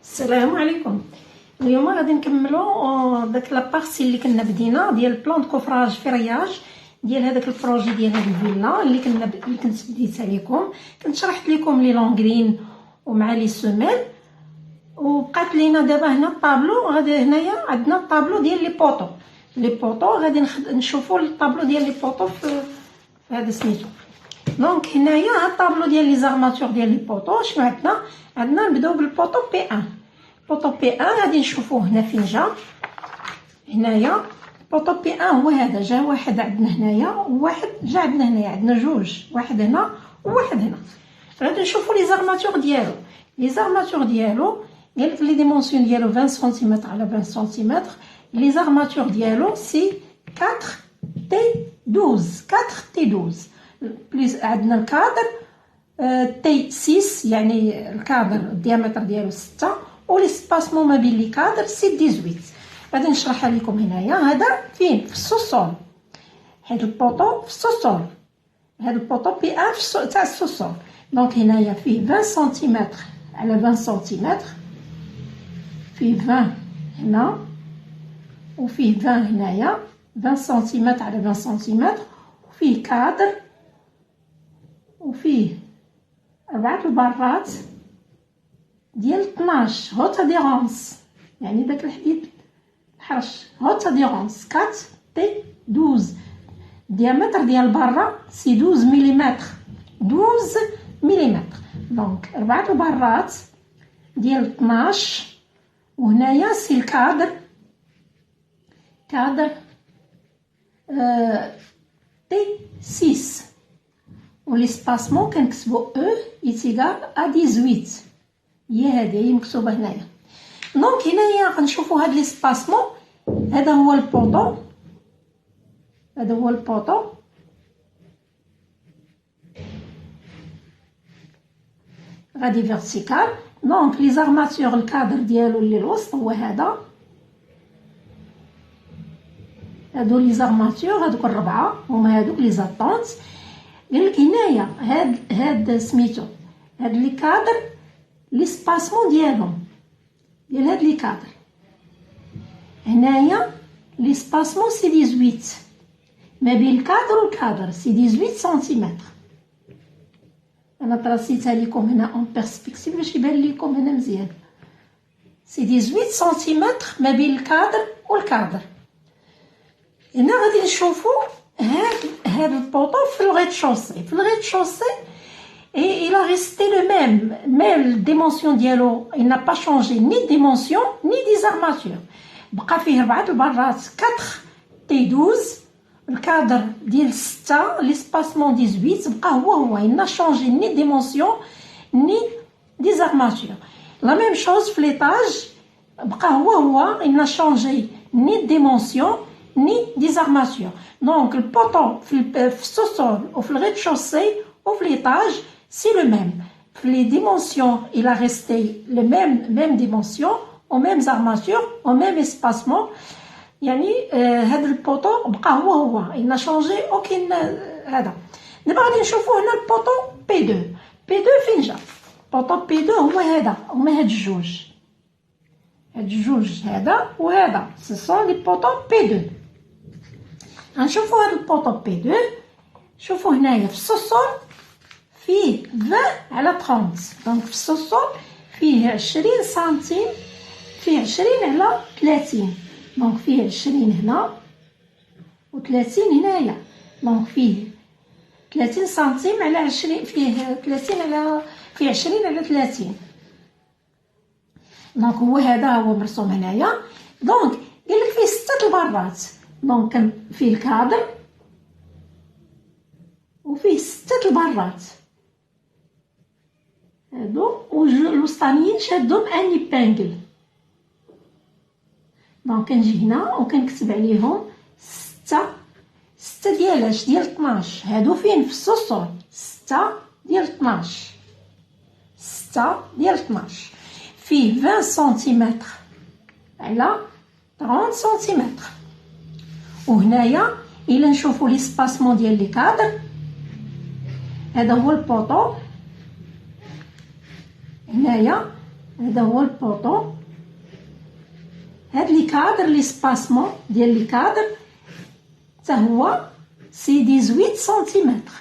السلام عليكم. اليوم غادي نكملوا داك لابارتي اللي كنا بدينا ديال بلان كوفراج فرياج ديال هذاك البروجي ديال هذه الفيلا اللي كنت بديتها لكم. كنت شرحت لكم لي لونغرين ومع لي سوميل، وبقات لينا دابا هنا الطابلو. غادي هنايا عندنا الطابلو ديال لي بوطو غادي نشوفوا الطابلو ديال لي بوطو في هذا سميتو. دونك هنايا ها الطابلو ديال لي زارماتور ديال لي بوطو. شنو عندنا نبداو بالبوطو بي 1. بوطو بي 1 غادي نشوفوه هنا فين جا. هنايا بوطو بي 1 هو هذا، جا واحد عندنا هنايا وواحد جا عندنا هنايا، عندنا جوج، واحد هنا وواحد هنا. غادي نشوفوا لي زارماتور ديالو. لي زارماتور ديالو قالك لي ديمونسيون ديالو 20 سنتيمتر على 20 سنتيمتر. لي زارماتور ديالو سي 4 تي 12 4 تي 12 بليس. عندنا الكادر تي 6 يعني الكادر الديامتر ديالو 6، وليسباسمون ما بين لي كادر سي 18. غادي نشرحها لكم هنايا. هذا فين؟ في السوسول. هاد البوطو في السوسول، هاد البوطو بي 1 تاع السوسول. دونك هنايا فيه 20 سنتيمتر على 20 سنتيمتر، فيه 20 هنا وفيه 20 هنايا، 20 سنتيمتر على 20 سنتيمتر، وفيه كادر وفيه 4 البرات ديال 12 هوت اديرونس، يعني داك الحديد الحرش هوت اديرونس 4 تي 12. الديامتر ديال برا سي 12 مليمتر، 12 مليمتر. دونك 4 البرات ديال 12، وهنايا سي الكادر تي 6، وليسباسمون كنكتبو او ايتيغال ا 18. هي هذه مكتوبه هنايا. دونك هنايا غنشوفوا هاد ليسباسمون. هذا هو البوطو، هذا هو البوطو. غادي فيرتيكال. دونك لي زارماتور الكادر ديالو اللي الوسط هو هذا. هادو لي زارماتور هادوك الربعه هما هادوك لي زاتونت. قالك هنايا هاد سميتو هاد لي كادر لي سباسمون ديالهم ديال هاد لي كادر. هنايا لي سباسمون سي 18 ما بين الكادر والكادر، سي 18 سنتيمتر. انا طراسيتها لكم هنا اون بيرسبكتيف باش يبان لكم هنا مزيان. سي 18 سنتيمتر ما بين الكادر والكادر. هنا غادي نشوفوا هاد البوطو في الغيت-شوسي. في الغيت-شوسي il a resté le même, mais la dimension dialo il n'a pas changé ni de dimension ni des armatures. بقى فيه 4 البرات 4 تي 12. الكادر ديال 6 ليسباسمون 18 بقى هو il n'a changé ni de dimension ni des armatures. La même chose في ليطاج بقى هو il n'a changé ni de dimension ni des armatures. Donc le poteau في السوسول وفي الرez-de-chaussée وفي l'étage c'est le même. Les dimensions il a resté les mêmes dimensions aux mêmes armatures au même espacement. يعني هذا البوطو بقى هو il n'a changé aucun. هذا دابا غادي نشوفوا هنا البوطو بي 2. بي 2 فين جا؟ البوطو بي 2 هو هذا، هما هاد الجوج، هاد الجوج هذا وهذا سي سون لي بوطو بي 2. غنشوفوا هاد البوطو بي 2. شوفوا هنايا في السوسول فيه 20 على 30. دونك في السوسول فيه 20 سنتيم، فيه 20 على 30. دونك فيه 20 هنا و30 هنايا. دونك فيه 30 سنتيم على 20، فيه 30 على، فيه 20 على 30. دونك هو هذا هو مرسوم هنايا. دونك قالك فيه 6 البرات. دونك كان فيه الكادر وفيه 6 البرات هادو، والوسطانيين شادهم ان ايبانغل. دونك كنجي هنا وكنكتب عليهم 6 ديالاش ديال 12. هادو فين؟ في السوسول 6 ديال 12، 6 ديال 12. فيه 20 سنتيمتر على 30 سنتيمتر. وهنايا الا نشوفوا لي سباسمون ديال لي كادر، هذا هو البوطو. هنايا هذا هو البوطو. هاد لي كادر لي سباسمون ديال لي كادر حتى هو سي 18 سنتيمتر،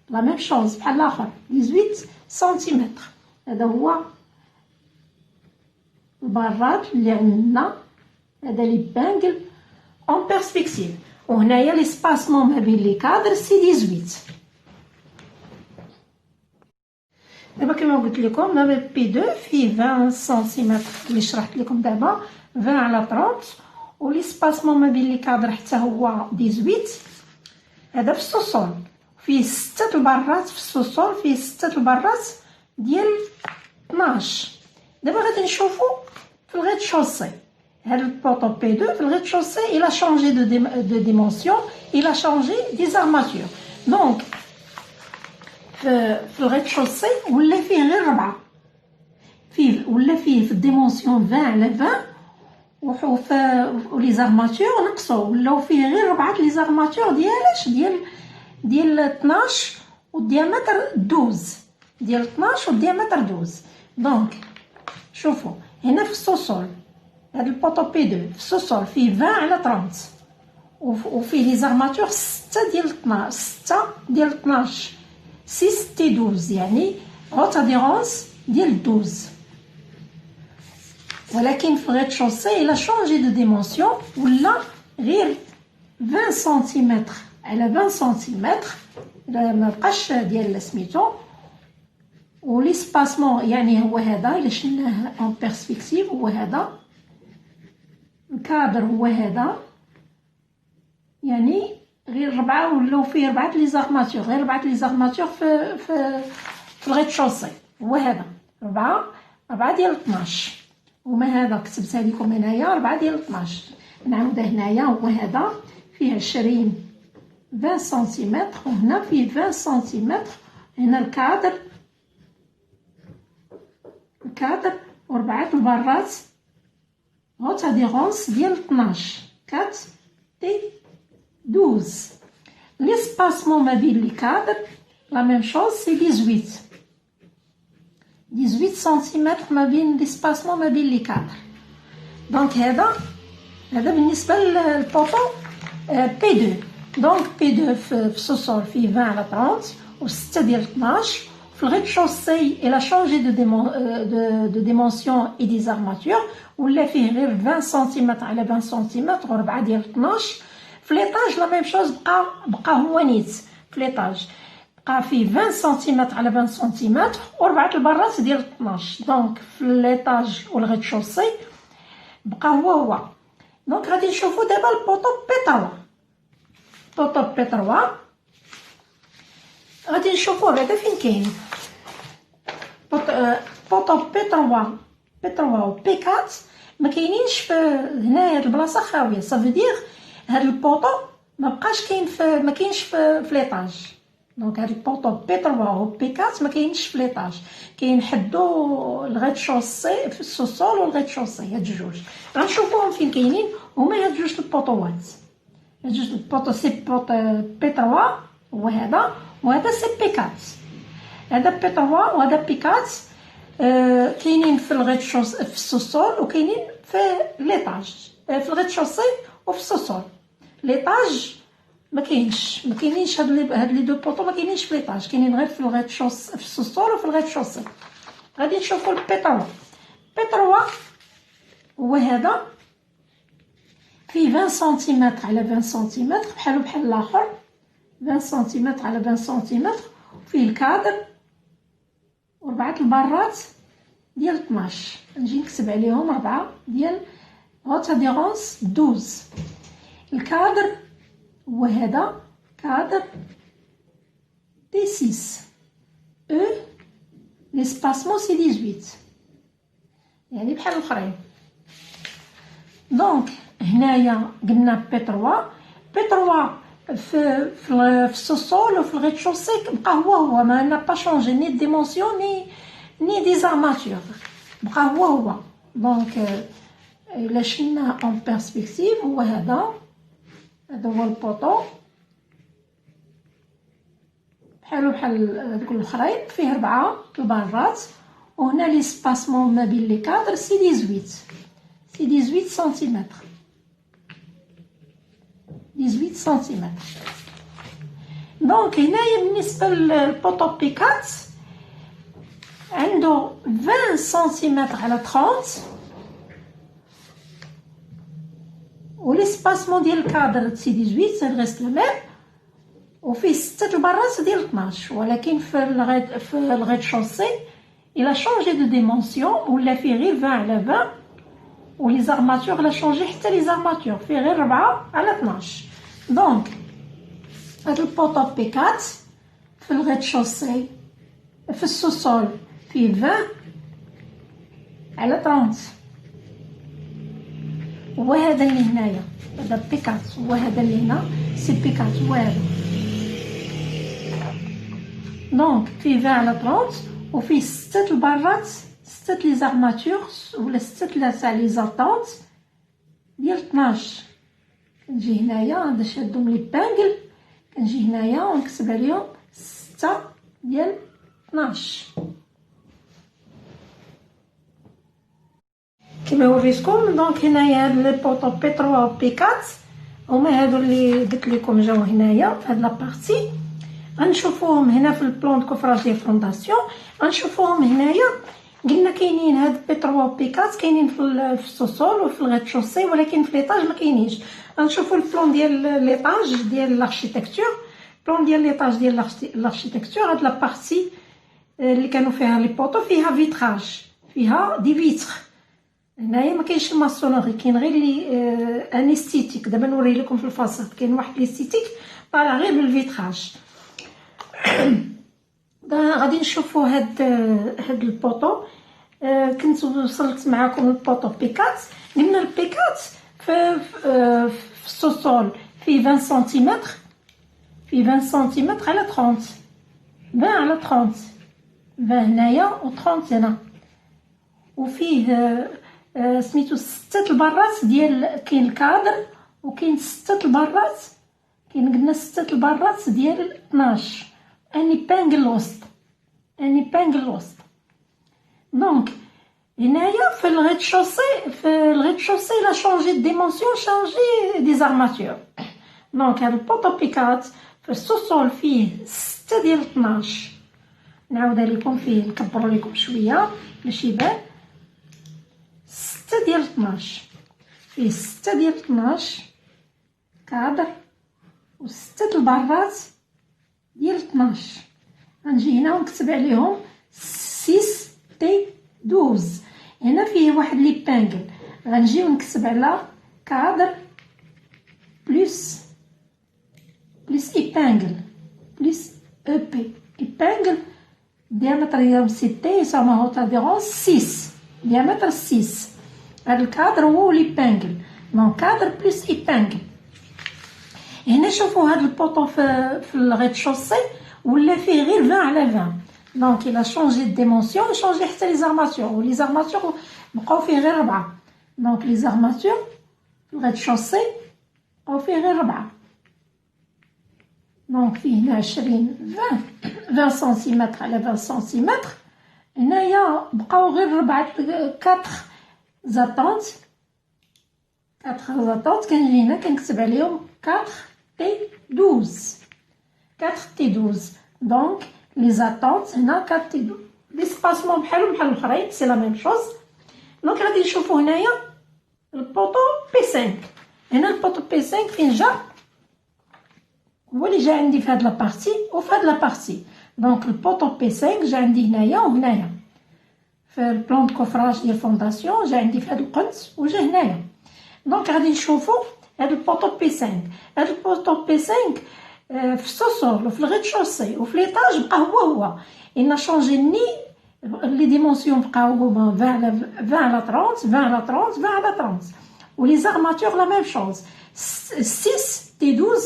لا ميم شوز بحال الاخر 18 سنتيمتر. هذا هو البراد اللي عندنا، هذا لي بانجل اون بيرسبكتيف. وهنايا لي سباسمون ما بين لي كادر سي 18. دابا كما قلت لكم ما بين بي 2 فيه 20 سنتيمتر اللي شرحت لكم دابا 20 على 30، ولي سباسمون ما بين لي كادر حتى هو 18. هذا في السوسول فيه 6 البرات، في السوسول فيه 6 البرات ديال 12. دابا غادي نشوفو في الغيط شوسي. هاد البوطو بي 2 في الغيط شوسي il a changé de dimension, il a changé des armatures. دونك في الغيط شوسي ولا فيه غير 4، فيه ولا فيه في الديمونسيون 20 على 20، ولي زارماتور نقصوا ولاو فيه غير 4 لي زارماتور ديالاش ديال 12 والديامتر 12، ديال 12 والديامتر 12. دونك شوفوا هنا في السوسول هاد البوطو بي 2 في السوسول فيه 20 على 30 وفيه لي زارماتور 6 ديال 12، 6 ديال 12، 6 تي 12 يعني هوت اديرونس ديال 12. ولكن في الغيط شوسي إلا شونجي دو ديمونسيون ولا غير 20 سنتيمتر على 20 سنتيمتر، ما بقاش ديال سميتو. ولي سباسمون يعني هو هذا إلا شلناه اون بيرسبكتيف، هو هذا الكادر، هو هذا يعني غير 4 ولاو فيه 4 لي زارماتور، غير 4 لي زارماتور في الغيط شوسي. هو هذا 4 ديال 12. وما هذا كتبتها لكم هنايا 4 ديال 12. نعاود هنايا هو هذا فيه 20 سنتيمتر، وهنا فيه 20 سنتيمتر. هنا الكادر و4 البرات هوت اديرونس ديال 12 4 تي 12. لي سباسمون ما بين لي كادر لا ميم شوز سي 18 سنتيمتر ما بين لي سباسمون ما بين لي كادر. دونك هذا بالنسبه للبوطو بي 2. دونك بي 2 في السوسول فيه 20 على 30 و6 ديال 12. في الغيط شوسي إلا شونجي دو ديمونسيون اي دي زارماتور ولا فيه غير 20 سنتيمتر على 20 سنتيمتر و4 ديال 12. في ليطاج لا ميم شوز بقى هو نيت. في ليطاج بقى فيه 20 سنتيمتر على 20 سنتيمتر و4 البرات ديال 12. دونك في ليطاج والغيط شوسي بقى هو. دونك غادي نشوفو دابا البوطو بي 3. بوطو بي 3 غادي نشوفوه بعدا فين كاين. بوطو بي 3 و بي 4 ما كاينينش في هنا. هاد البلاصه خاويه، صافي دير هاد البوطو ما بقاش كاين ما كاينش في ليطاج. دونك هاد البوطو بي 3 و بي 4 ما كاينش في ليطاج، كاين حدو الغيط شوسي في السوسول والغيط شوسي. هاد الجوج غنشوفوهم فين كاينين. هما هاد جوج البوطوات، هاد جوج البوطو سي بوطو بي 3 هو هذا، وهذا سي بي 4. هذا بي 3 وهذا بي 4 كاينين في الغيط شوسي في السوسول وكاينين في ليطاج. في الغيط شوسي وفي السوسول. ليطاج ما كاينينش هاد لي دو بوطو ما كاينينش في ليطاج، كاينين غير في الغيط شوسي في السوسول وفي الغيط شوسي. غادي نشوفوا البي 3. بي 3 هو هذا فيه 20 سنتيمتر على 20 سنتيمتر بحال الاخر، 20 سنتيمتر على 20 سنتيمتر. فيه الكادر و4 البرات ديال 12. نجي نكتب عليهم 4 ديال هوت اديرونس 12. الكادر هو هذا كادر دي 6 او ليسباسمون سي 18 يعني بحال الاخرين. دونك هنايا قلنا بي 3. بي 3 في السوسول وفي الغيط شوسي بقى هو ما نا با شونجي ني ديمونسيون ني دي زارماتور، بقى هو. دونك الا شلنا اون بيرسبكتيف هو هذا هو البوطو بحال هذوك الاخرين. فيه 4 البرات وهنا ليسباسمون ما بين لي كادر سي 18 سنتيمتر 18 سنتيمتر. دونك هنايا بالنسبة للبوطو بيكات عنده 20 سنتيمتر على 30 و ليسباسمون ديال الكادر سي 18 ريست لو ميم وفيه 6 البرات ديال 12 ولكن في الغيد شوسي إلا شونجي دو ديمونسيون ولا فيه غير 20 على 20 و لي زارماتور لا شونجي حتى لي زارماتور فيه غير 4 على 12. دونك هاد البوطو بيكات في الغيد شوسي في السوسول فيه 20 على 30 وهذا اللي هنايا هذا بيكات وهذا اللي هنا سي بيكات وهذا. دونك فيه 20 على 30 وفيه 6 البرات 6 لي زارماتور ولا 6 تاع لي زاتونت ديال 12. كنجي هنايا باش هادهم لي بانكل كنجي هنايا ونكتب عليهم 6 ديال 12 كما وريتكم. دونك هنايا هاد لي بوطو بي 3 و بي 4 هما هادو اللي قلت لكم جاو هنايا في هاد لابارتي. غنشوفوهم هنا في البلان دو كوفراج ديال فونداسيون غنشوفوهم هنايا. قلنا كاينين هاد بي 3 و بي 4 كاينين في السوسول وفي الغيد شوسي ولكن في ليطاج ما كاينينش. غنشوفو البلان ديال ليطاج ديال لاركتيكتور. البلان ديال ليطاج ديال لاركتيكتور هاد لابارتي اللي كانوا فيها لي بوطو فيها فيتراج فيها دي فيتر. هنايا ما كاينش الماسونوري كاين غير لي ان استيتيك. دابا نوري لكم في الفاصاد كاين واحد الاستيتيك طالع غير بالفيتراج. غادي نشوفوا هاد البوطو. كنت وصلت معكم البوطو بيكات. قلنا البيكات في السوسول فيه 20 سنتيمتر فيه 20 سنتيمتر على 30 20 على 30 20 هنايا و 30 هنا وفيه سميتو 6 البرات ديال كاين الكادر وكاين 6 البرات كاين قلنا 6 البرات ديال 12 اني بانغ الوسط دونك هنايا في الغيد شوسي لا شونجي دو ديمونسيون شونجي دي زارماتور. دونك هاد البوطو بيكات في السوسول فيه 6 ديال 12 نعاودها لكم فيه نكبرو لكم شويه باش يبان 6 ديال 12 فيه 6 ديال 12 كادر و 6 البرات ديال 12. غنجي هنا ونكتب عليهم 6 تي 12. هنا فيه واحد لي بانكل غنجي ونكتب على كادر بلس ايبانكل بلس او بي. ايبانكل diamètre ديالهم 6 يساوي هوتا ديالهم 6 diamètre 6. هاد الكادر هو ليبانكل دونك كادر بلس ايبانكل. هنا شوفوا هاد البوطو في الغيد شوسي ولا فيه غير 20 على 20 دونك إلا شونجي ديمونسيون شونجي حتى لي زارماتور ولي زارماتور بقاو فيه غير 4 دونك لي زارماتور في الغيد شوسي بقاو فيه غير 4 دونك فيه هنا 20 سنتيمتر على 20 سنتيمتر. هنايا بقاو غير 4 زاتونت كنجي هنا كنكتب عليهم 4 تي 12 دونك لي زاتونت هنا 4 تي 12 ليسباسمون بحال الاخرين سي لا ميم شوز. دونك غادي نشوفو هنايا البوطو بي 5. هنا البوطو بي 5 فين جا هو اللي جا عندي في هاد لابارتي وفي هاد لابارتي. دونك البوطو بي 5 جا عندي هنايا وهنايا في البلان دو كوفراج ديال فونداسيون جا عندي في هاد القنت وجا هنايا. دونك غادي نشوفو هاد البوطو بي 5. هاد البوطو بي 5 في السوسول وفي الغيد شوسي وفي ليطاج بقى هو إنا شونجي ني لي ديمونسيون بقاو هما 20 على 30 20 على 30 20 على 30 ولي زارماتور لا ميم شوز 6 تي 12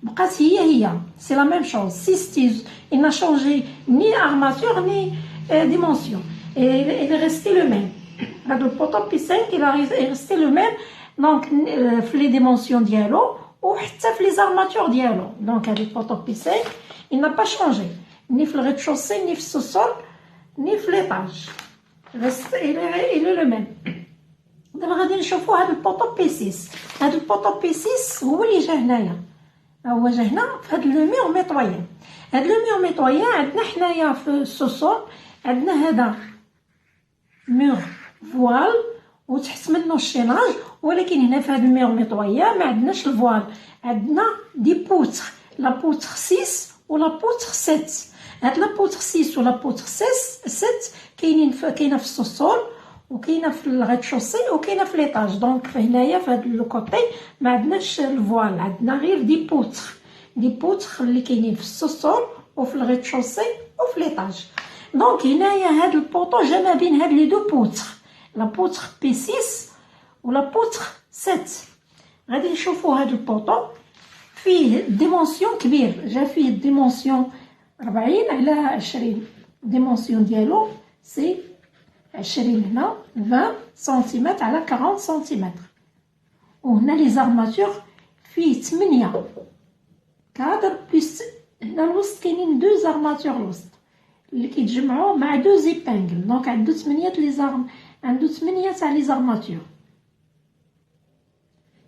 بقات هي سي لا ميم شوز 6 تي إنا شونجي ني ارماتور ني ديمونسيون il est resté le même. هاد البوطو بي 5 il est resté le même دونك في لي ديمونسيون ديالو وحتى في لي زارماتور ديالو. دونك هاد البوطو بي 5 il n'a pas changé ni في الغيد شوسي ني في السوسول ني في ليطاج. بس الى لو ميم. دابا غادي نشوفوا هذا البوطو بي 6. هذا البوطو بي 6 هو اللي جا هنايا، هو جا هنا في هذا لو مير ميطويان. هذا لو مير ميطويان عندنا حنايا في السوسول، عندنا هذا مير فوال وتحت منه الشيناج، ولكن هنا في هذا المير ميطويان ما عندناش الفوال، عندنا دي بوتر، لا بوتر 6 ولا بوتر 7. هاد لا بوتر 6 ولا بوتر 7 كاينه في السوسول وكاينه في الغيتشوسي وكاينه في ليطاج. دونك هنايا في هاد لو كوتي ما عندناش الفوال، عندنا غير دي بوتر اللي كاينين في السوسول وفي الغيتشوسي وفي ليطاج. دونك هنايا هاد البوطو جا ما بين هاد لي دو بوتر، لا بوتر بي 6 ولا بوتر 7. غادي نشوفوا هاد البوطو فيه ديمونسيون كبير، جا فيه ديمونسيون 40 على 20. ديمونسيون ديالو سي 20 هنا 20 سنتيمتر على 40 سنتيمتر. وهنا لي زارماتور فيه 8 كادر بلس هنا الوسط كاينين 2 زارماتور الوسط اللي كيتجمعوا مع 2 زيبانغل. دونك عنده 8 لي زارم، عنده 8 تاع لي زارماتور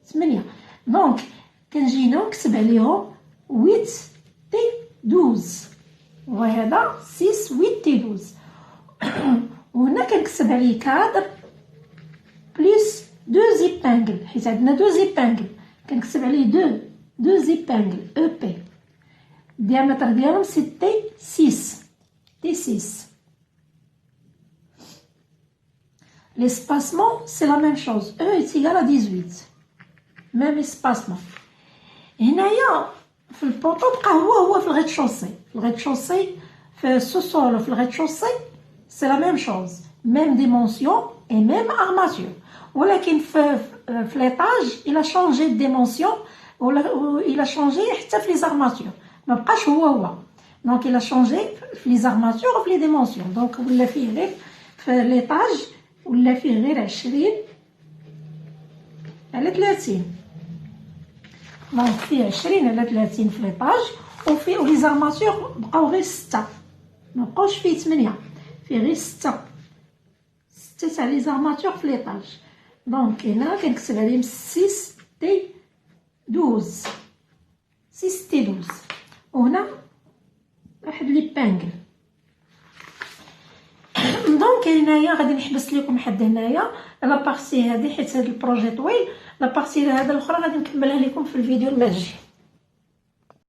8. دونك كنجي هنا ونكتب عليهم 8 تي 12 وهذا 6 8 تي 12. وهنا كنكتب عليه كادر بلس 2 زيبانغل، حيت عندنا 2 زيبانغل كنكتب عليه 2 زيبانغل او بي. الديامتر ديالهم سي تي 6 تي 6. L'espacement c'est la même chose, E est égal à 18. Même espacement. هنايا في البوطو بقى هو في الغيتشوسي. في الغيتشوسي في السوسول وفي الغيتشوسي سي لا ميم شوز، ميم ديمونسيون اي ميم ارماتور. ولكن في ليطاج الى شونجي ديمونسيون ولا الى شونجي حتى في لي زارماتور، ما بقاش هو. دونك الى شونجي في لي زارماتور وفي لي ديمونسيون. دونك ولا فيه غير في ليطاج ولا فيه غير 20 على 30. دونك فيه 20 على 30 في ليطاج، وفي لي زارماتور بقاو غير 6، ما بقاوش فيه 8، فيه غير 6 تاع لي زارماتور في ليطاج. دونك هنا كنكتب عليهم 6 تي 12 6 تي 12. وهنا واحد لي بانغل. دونك هنايا غادي نحبس لكم حد هنايا لا بارتي هذه، حيت هذا البروجي طويل. لا بارتي هذا الاخرى غادي نكملها لكم في الفيديو الماجي.